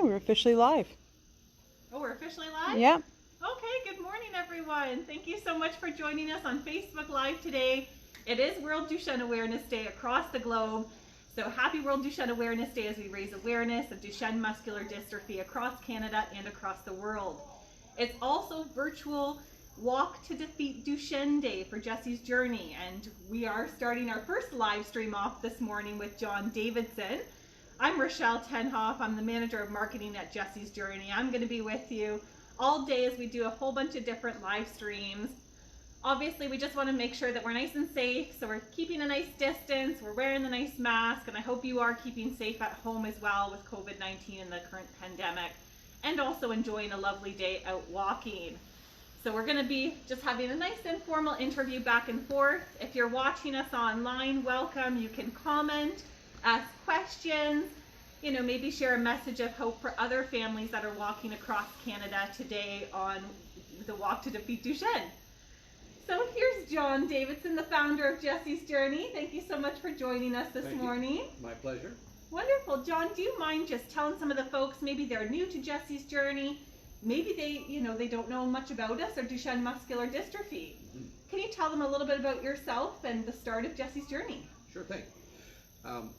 we're officially live. Oh, we're officially live? Yeah. Okay, good morning everyone. Thank you so much for joining us on Facebook Live today. It is World Duchenne Awareness Day across the globe. So happy World Duchenne Awareness Day as we raise awareness of Duchenne muscular dystrophy across Canada and across the world. It's also virtual Walk to Defeat Duchenne Day for Jesse's Journey, and we are starting our first live stream off this morning with John Davidson. I'm Rochelle Tenhoff. I'm the manager of marketing at Jesse's Journey. I'm going to be with you all day as we do a whole bunch of different live streams. Obviously, we just want to make sure that we're nice and safe, so we're keeping a nice distance, we're wearing the nice mask, and I hope you are keeping safe at home as well with COVID-19 and the current pandemic, and also enjoying a lovely day out walking. So we're going to be just having a nice informal interview back and forth. If you're watching us online, welcome. You can comment, ask questions, maybe share a message of hope for other families that are walking across Canada today on the Walk to Defeat Duchenne. So here's John Davidson, the founder of Jesse's Journey. Thank you so much for joining us this morning. My pleasure. Wonderful. John, do you mind just telling some of the folks, maybe they're new to Jesse's Journey, maybe they don't know much about us or Duchenne muscular dystrophy. Mm-hmm. Can you tell them a little bit about yourself and the start of Jesse's Journey? Sure thing.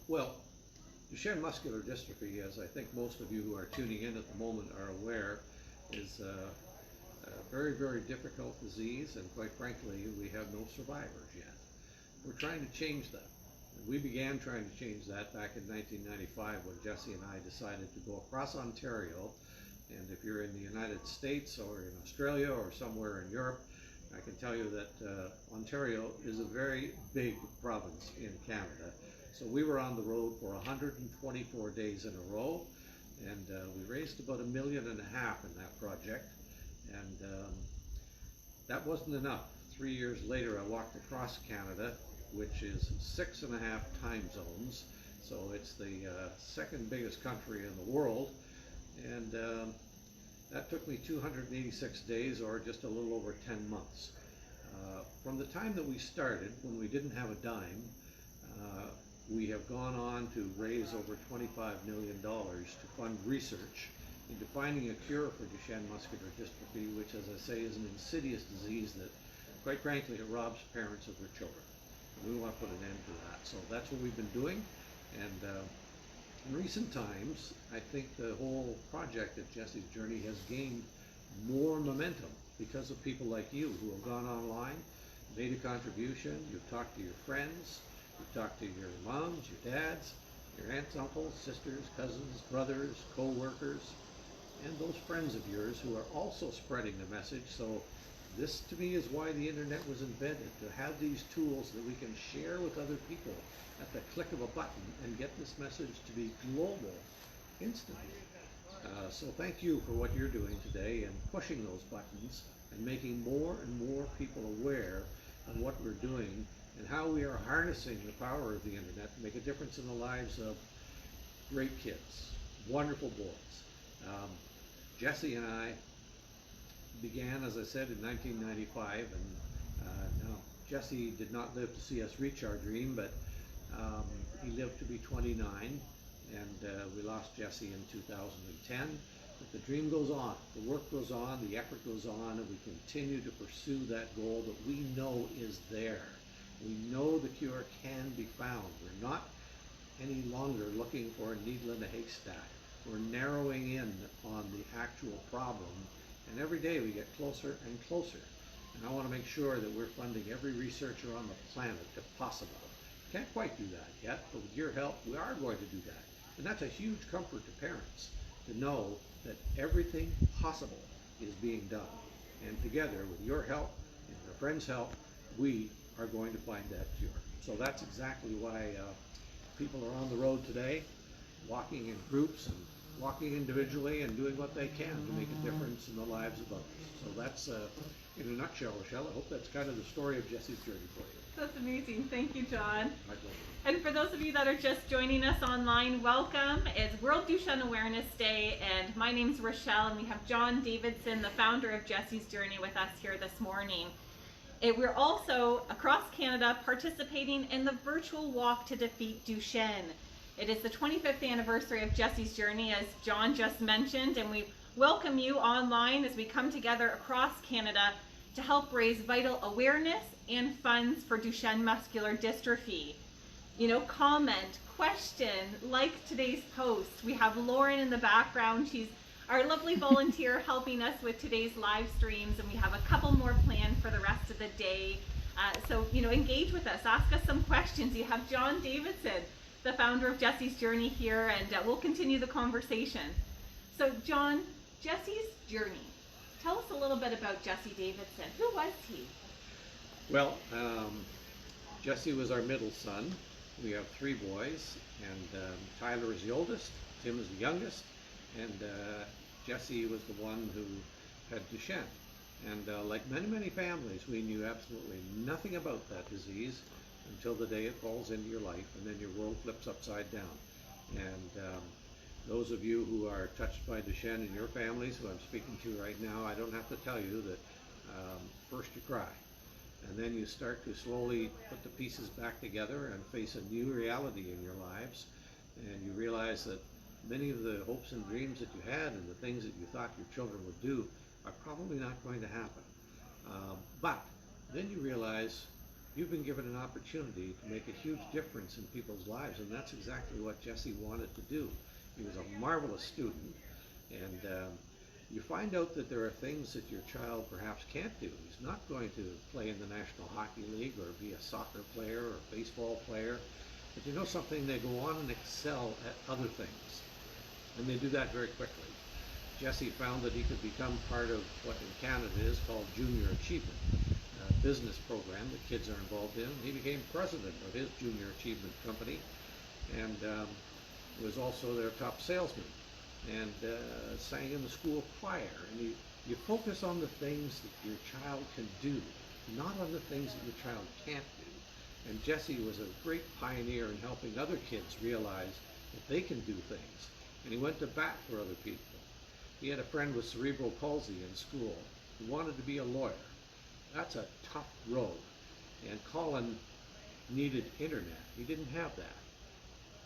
Well, Duchenne muscular dystrophy, as I think most of you who are tuning in at the moment are aware, is a very, very difficult disease, and quite frankly, we have no survivors yet. We're trying to change that. We began trying to change that back in 1995 when Jesse and I decided to go across Ontario. And if you're in the United States or in Australia or somewhere in Europe, I can tell you that Ontario is a very big province in Canada. So we were on the road for 124 days in a row, and we raised about $1.5 million in that project. And that wasn't enough. 3 years later, I walked across Canada, which is 6.5 time zones. So it's the second biggest country in the world. And that took me 286 days, or just a little over 10 months. From the time that we started, when we didn't have a dime, we have gone on to raise over $25 million to fund research into finding a cure for Duchenne muscular dystrophy, which, as I say, is an insidious disease that, quite frankly, it robs parents of their children. And we want to put an end to that. So that's what we've been doing. And in recent times, I think the whole project at Jesse's Journey has gained more momentum because of people like you who have gone online, made a contribution, you've talked to your friends, you've talked to your moms, your dads, your aunts, uncles, sisters, cousins, brothers, co-workers, and those friends of yours who are also spreading the message. So this, to me, is why the internet was invented, to have these tools that we can share with other people at the click of a button and get this message to be global instantly. So thank you for what you're doing today and pushing those buttons and making more and more people aware of what we're doing and how we are harnessing the power of the internet to make a difference in the lives of great kids, wonderful boys. Jesse and I began, as I said, in 1995, and now Jesse did not live to see us reach our dream, but he lived to be 29, and we lost Jesse in 2010. But the dream goes on, the work goes on, the effort goes on, and we continue to pursue that goal that we know is there. We know the cure can be found. We're not any longer looking for a needle in a haystack. We're narrowing in on the actual problem, and every day we get closer and closer. And I want to make sure that we're funding every researcher on the planet if possible. Can't quite do that yet, but with your help, we are going to do that. And that's a huge comfort to parents, to know that everything possible is being done. And together, with your help and your friends' help, we are going to find that cure. So that's exactly why people are on the road today, walking in groups and walking individually and doing what they can to make a difference in the lives of others. So that's, in a nutshell, Rochelle, I hope that's kind of the story of Jesse's Journey for you. That's amazing. Thank you, John. My pleasure. And for those of you that are just joining us online, welcome. It's World Duchenne Awareness Day, and my name's Rochelle, and we have John Davidson, the founder of Jesse's Journey, with us here this morning. We're also, across Canada, participating in the virtual Walk to Defeat Duchenne. It is the 25th anniversary of Jesse's journey, as John just mentioned, and we welcome you online as we come together across Canada to help raise vital awareness and funds for Duchenne muscular dystrophy. You know, comment, question, like today's post. We have Lauren in the background. She's our lovely volunteer helping us with today's live streams, and we have a couple more planned for the rest of the day. So, you know, engage with us. Ask us some questions. You have John Davidson, the founder of Jesse's Journey here, and we'll continue the conversation. So, John, Jesse's journey. Tell us a little bit about Jesse Davidson. Who was he? Well, Jesse was our middle son. We have 3 boys, and Tyler is the oldest, Tim is the youngest, and Jesse was the one who had Duchenne. And like many families, we knew absolutely nothing about that disease until the day it falls into your life, and then your world flips upside down. And those of you who are touched by Duchenne in your families, who I'm speaking to right now, I don't have to tell you that first you cry, and then you start to slowly put the pieces back together and face a new reality in your lives, and you realize that many of the hopes and dreams that you had and the things that you thought your children would do are probably not going to happen. But then you realize you've been given an opportunity to make a huge difference in people's lives, and that's exactly what Jesse wanted to do. He was a marvelous student, and you find out that there are things that your child perhaps can't do. He's not going to play in the National Hockey League or be a soccer player or a baseball player, but you know something, they go on and excel at other things, and they do that very quickly. Jesse found that he could become part of what in Canada is called Junior Achievement, a business program that kids are involved in. He became president of his Junior Achievement company, and was also their top salesman, and sang in the school choir. And you focus on the things that your child can do, not on the things that your child can't do. And Jesse was a great pioneer in helping other kids realize that they can do things, and he went to bat for other people. He had a friend with cerebral palsy in school who wanted to be a lawyer. That's a tough road, and Colin needed internet. He didn't have that.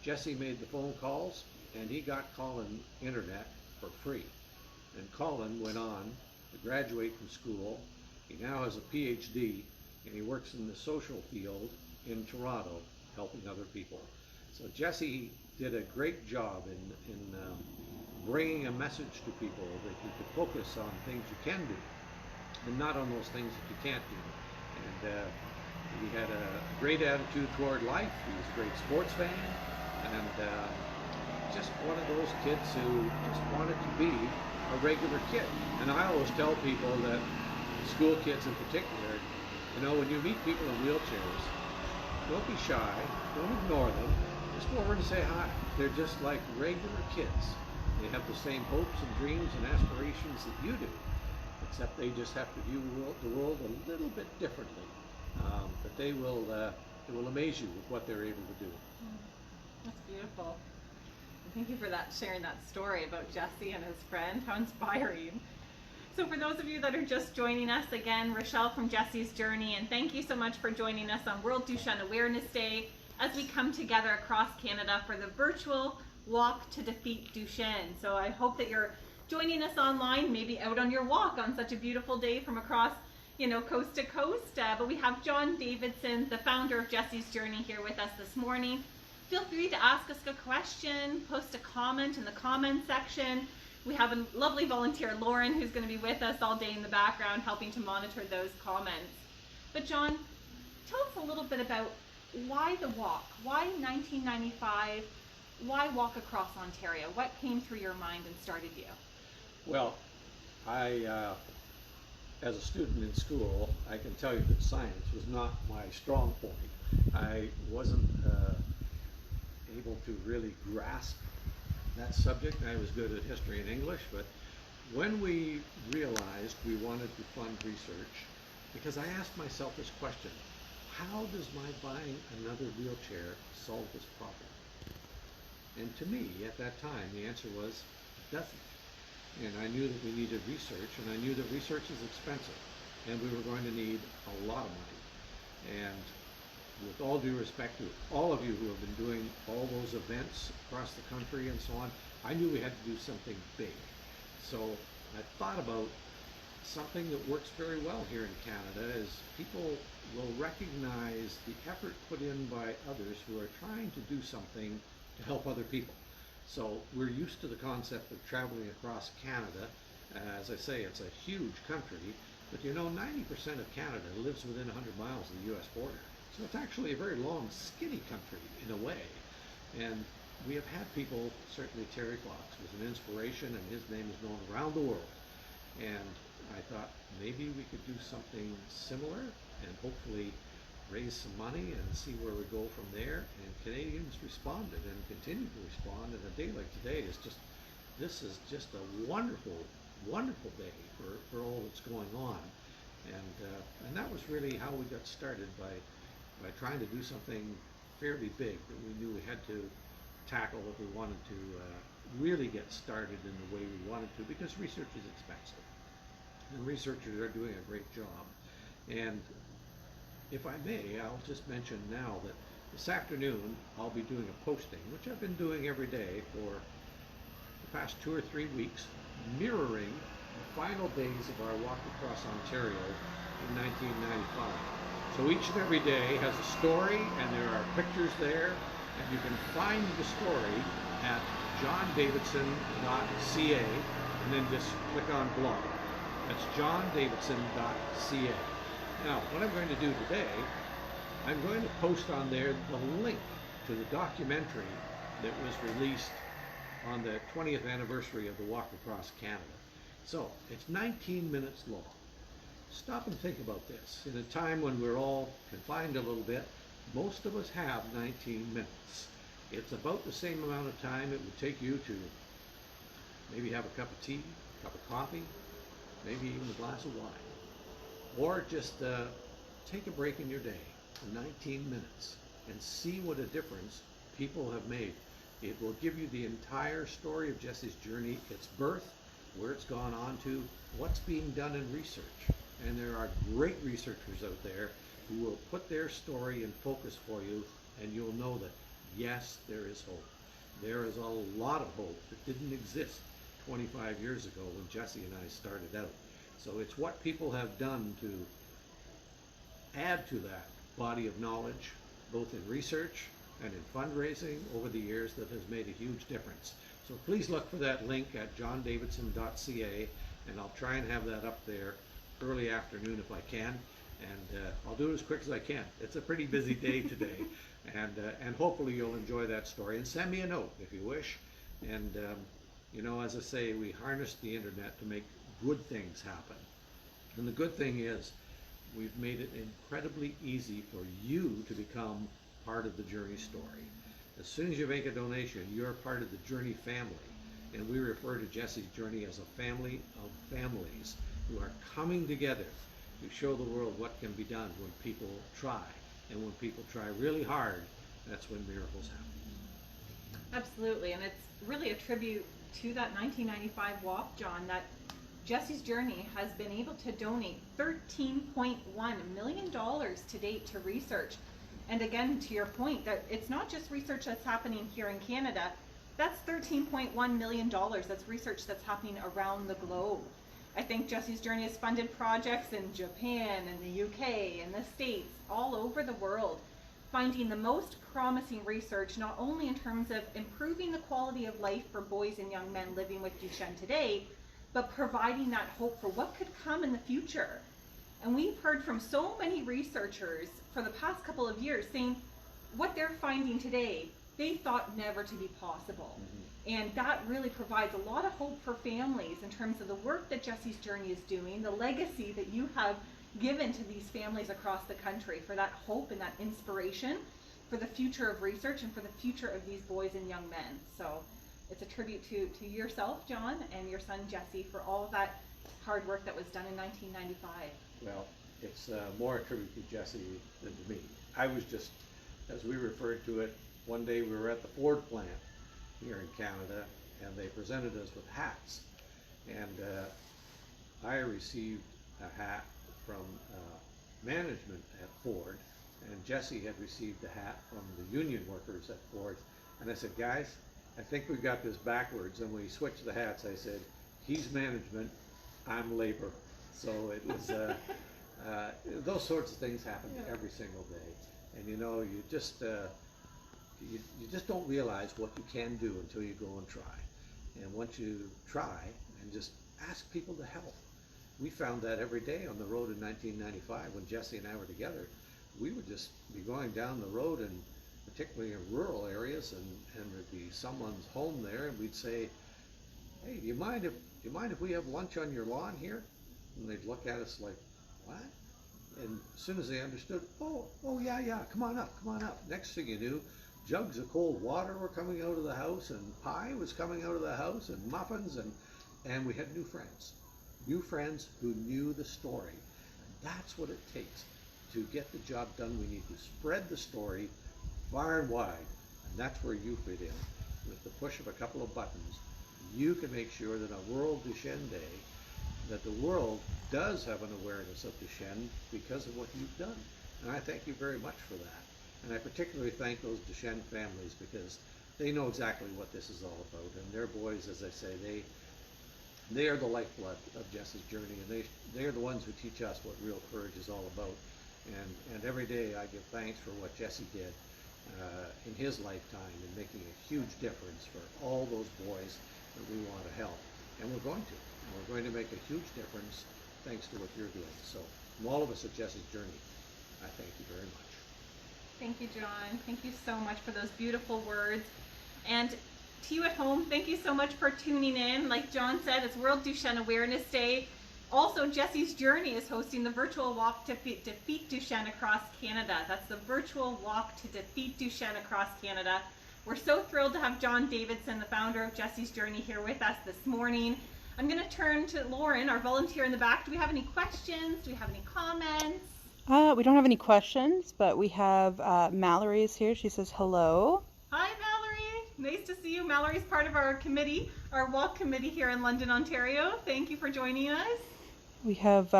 Jesse made the phone calls, and he got Colin internet for free. And Colin went on to graduate from school. He now has a PhD, and he works in the social field in Toronto, helping other people. So Jesse did a great job in bringing a message to people that you could focus on things you can do, and not on those things that you can't do. And he had a great attitude toward life. He was a great sports fan, and just one of those kids who just wanted to be a regular kid. And I always tell people that, school kids in particular, you know, when you meet people in wheelchairs, don't be shy, don't ignore them, just go over and say hi. They're just like regular kids. They have the same hopes and dreams and aspirations that you do, except they just have to view the world a little bit differently. But they will amaze you with what they're able to do. That's beautiful. Thank you for that, sharing that story about Jesse and his friend. How inspiring. So for those of you that are just joining us, again, Rochelle from Jesse's Journey, and thank you so much for joining us on World Duchenne Awareness Day as we come together across Canada for the virtual Walk to Defeat Duchenne. So I hope that you're joining us online, maybe out on your walk on such a beautiful day from across, you know, coast to coast. But we have John Davidson, the founder of Jesse's Journey, here with us this morning. Feel free to ask us a question, post a comment in the comment section. We have a lovely volunteer, Lauren, who's going to be with us all day in the background helping to monitor those comments. But John, tell us a little bit about why the walk? Why 1995? Why walk across Ontario? What came through your mind and started you? Well, as a student in school, I can tell you that science was not my strong point. I wasn't able to really grasp that subject. I was good at history and English, but when we realized we wanted to fund research, because I asked myself this question, how does my buying another wheelchair solve this problem? And to me, at that time, the answer was, it doesn't. And I knew that we needed research, and I knew that research is expensive, and we were going to need a lot of money. And with all due respect to all of you who have been doing all those events across the country and so on, I knew we had to do something big. So I thought about something that works very well here in Canada is people will recognize the effort put in by others who are trying to do something to help other people. So we're used to the concept of traveling across Canada. As I say, it's a huge country, but you know 90% of Canada lives within 100 miles of the US border. So it's actually a very long, skinny country in a way. And we have had people, certainly Terry Fox was an inspiration, and his name is known around the world. And I thought maybe we could do something similar and hopefully raise some money and see where we go from there. And Canadians responded and continue to respond. And a day like today is just, this is just a wonderful, wonderful day for all that's going on. And that was really how we got started by trying to do something fairly big that we knew we had to tackle if we wanted to really get started in the way we wanted to, because research is expensive. And researchers are doing a great job. And if I may, I'll just mention now that this afternoon I'll be doing a posting, which I've been doing every day for the past 2 or 3 weeks, mirroring the final days of our walk across Ontario in 1995. So each and every day has a story, and there are pictures there, and you can find the story at johndavidson.ca, and then just click on blog. That's johndavidson.ca. Now, what I'm going to do today, I'm going to post on there the link to the documentary that was released on the 20th anniversary of the Walk Across Canada. So, it's 19 minutes long. Stop and think about this. In a time when we're all confined a little bit, most of us have 19 minutes. It's about the same amount of time it would take you to maybe have a cup of tea, a cup of coffee, maybe even a glass of wine. Or just take a break in your day for 19 minutes and see what a difference people have made. It will give you the entire story of Jesse's journey, its birth, where it's gone on to, what's being done in research. And there are great researchers out there who will put their story in focus for you, and you'll know that, yes, there is hope. There is a lot of hope that didn't exist 25 years ago when Jesse and I started out. So it's what people have done to add to that body of knowledge, both in research and in fundraising over the years, that has made a huge difference. So please look for that link at johndavidson.ca, and I'll try and have that up there early afternoon if I can, and I'll do it as quick as I can. It's a pretty busy day today, and hopefully you'll enjoy that story, and send me a note if you wish. And you know, as I say, we harness the internet to make good things happen. And the good thing is, we've made it incredibly easy for you to become part of the Journey story. As soon as you make a donation, you're part of the Journey family. And we refer to Jesse's journey as a family of families who are coming together to show the world what can be done when people try. And when people try really hard, that's when miracles happen. Absolutely, and it's really a tribute to that 1995 walk, John, that Jesse's Journey has been able to donate $13.1 million to date to research. And again, to your point, that it's not just research that's happening here in Canada. That's $13.1 million. That's research that's happening around the globe. I think Jesse's Journey has funded projects in Japan and the UK and the States, all over the world, finding the most promising research, not only in terms of improving the quality of life for boys and young men living with Duchenne today, but providing that hope for what could come in the future. And we've heard from so many researchers for the past couple of years saying what they're finding today, they thought never to be possible. And that really provides a lot of hope for families in terms of the work that Jesse's Journey is doing, the legacy that you have given to these families across the country, for that hope and that inspiration for the future of research and for the future of these boys and young men. So it's a tribute to yourself, John, and your son, Jesse, for all of that hard work that was done in 1995. Well, it's more a tribute to Jesse than to me. I was just, as we referred to it, one day we were at the Ford plant here in Canada, and they presented us with hats. And I received a hat from management at Ford, and Jesse had received a hat from the union workers at Ford. And I said, guys, I think we've got this backwards. And we switched the hats. I said, he's management, I'm labor. So it was, those sorts of things happen every single day. And you know, you just don't realize what you can do until you go and try. And once you try and just ask people to help. We found that every day on the road in 1995 when Jesse and I were together. We would just be going down the road, and particularly in rural areas, and there'd be someone's home there, and we'd say, hey, do you mind if we have lunch on your lawn here? And they'd look at us like, what? And as soon as they understood, oh yeah, come on up. Next thing you knew, jugs of cold water were coming out of the house, and pie was coming out of the house, and muffins, and we had new friends who knew the story. And that's what it takes to get the job done. We need to spread the story far and wide, and that's where you fit in. With the push of a couple of buttons, you can make sure that on World Duchenne Day, that the world does have an awareness of Duchenne because of what you've done. And I thank you very much for that. And I particularly thank those Duchenne families, because they know exactly what this is all about. And their boys, as I say, they are the lifeblood of Jesse's journey, and they are the ones who teach us what real courage is all about. And every day I give thanks for what Jesse did in his lifetime in making a huge difference for all those boys that we want to help. And we're going to. And we're going to make a huge difference thanks to what you're doing. So from all of us at Jesse's Journey, I thank you very much. Thank you, John. Thank you so much for those beautiful words. And to you at home, thank you so much for tuning in. Like John said, it's World Duchenne Awareness Day. Also, Jesse's Journey is hosting the virtual walk to Defeat Duchenne across Canada. That's the virtual walk to Defeat Duchenne across Canada. We're so thrilled to have John Davidson, the founder of Jesse's Journey, here with us this morning. I'm going to turn to Lauren, our volunteer in the back. Do we have any questions? Do we have any comments? We don't have any questions, but we have Mallory is here. She says hello. Hi, Mallory. Nice to see you. Mallory's part of our committee, our walk committee here in London, Ontario. Thank you for joining us. We have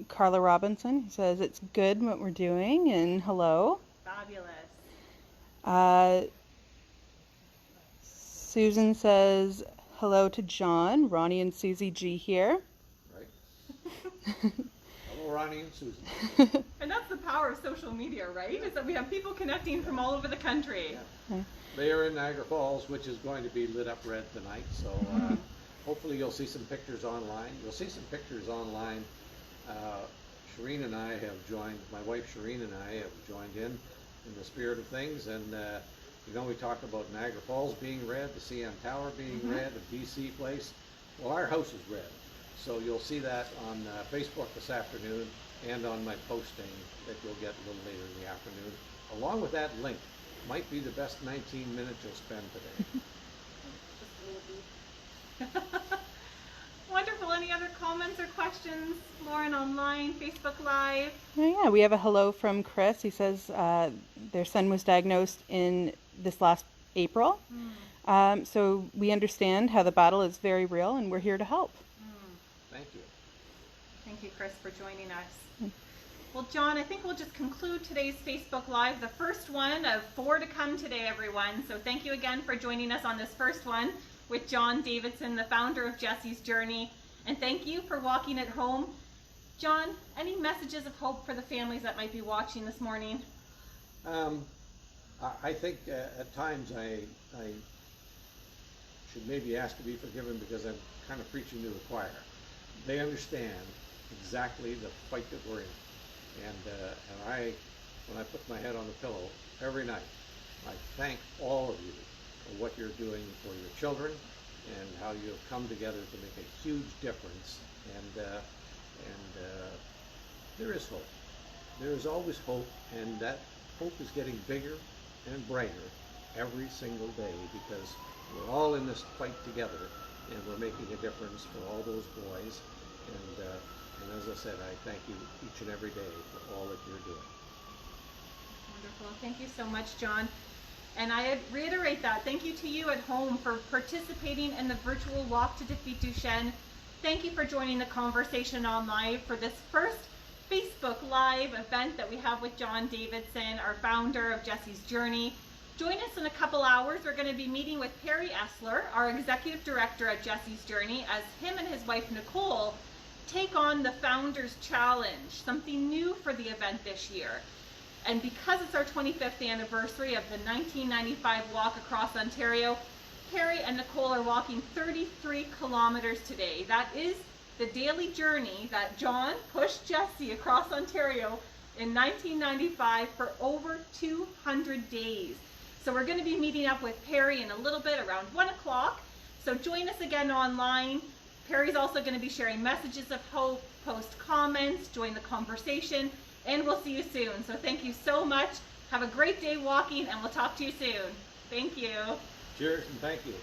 Carla Robinson, who says it's good what we're doing, and hello. Fabulous. Susan says hello to John. Ronnie and Susie G here. Right. Hello, Ronnie and Susan. And that's the power of social media, right? Is that we have people connecting from all over the country. Yeah. They are in Niagara Falls, which is going to be lit up red tonight. So hopefully you'll see some pictures online. You'll see some pictures online. Shireen and I have joined, my wife Shireen and I have joined in the spirit of things. And you know, we talk about Niagara Falls being red, the CN Tower being red, the BC place. Well, our house is red. So you'll see that on Facebook this afternoon and on my posting that you'll get a little later in the afternoon. Along with that link, might be the best 19 minutes you'll spend today. Wonderful. Any other comments or questions? Lauren, online, Facebook Live? Oh, yeah, we have a hello from Chris. He says their son was diagnosed in this last April. So we understand how the battle is very real, and we're here to help. Thank you. Thank you, Chris, for joining us. Well, John, I think we'll just conclude today's Facebook Live, the first one of 4 to come today, everyone. So thank you again for joining us on this first one with John Davidson, the founder of Jesse's Journey. And thank you for walking at home. John, any messages of hope for the families that might be watching this morning? I think at times I should maybe ask to be forgiven because I'm kind of preaching to the choir. They understand exactly the fight that we're in. And when I put my head on the pillow every night, I thank all of you for what you're doing for your children and how you have come together to make a huge difference. And there is hope. There is always hope, and that hope is getting bigger and brighter every single day because we're all in this fight together, and we're making a difference for all those boys. And as I said, I thank you each and every day for all that you're doing. Wonderful. Thank you so much, John. And I reiterate that. Thank you to you at home for participating in the virtual walk to Defeat Duchenne. Thank you for joining the conversation online for this first Facebook Live event that we have with John Davidson, our founder of Jesse's Journey. Join us in a couple hours. We're going to be meeting with Perry Essler, our executive director at Jesse's Journey, as him and his wife Nicole take on the Founders Challenge, something new for the event this year. And because it's our 25th anniversary of the 1995 walk across Ontario, Perry and Nicole are walking 33 kilometers today. That is the daily journey that John pushed Jesse across Ontario in 1995 for over 200 days. So we're going to be meeting up with Perry in a little bit around 1 o'clock. So join us again online. Perry's also going to be sharing messages of hope, post comments, join the conversation, and we'll see you soon. So thank you so much. Have a great day walking, and we'll talk to you soon. Thank you. Cheers and thank you.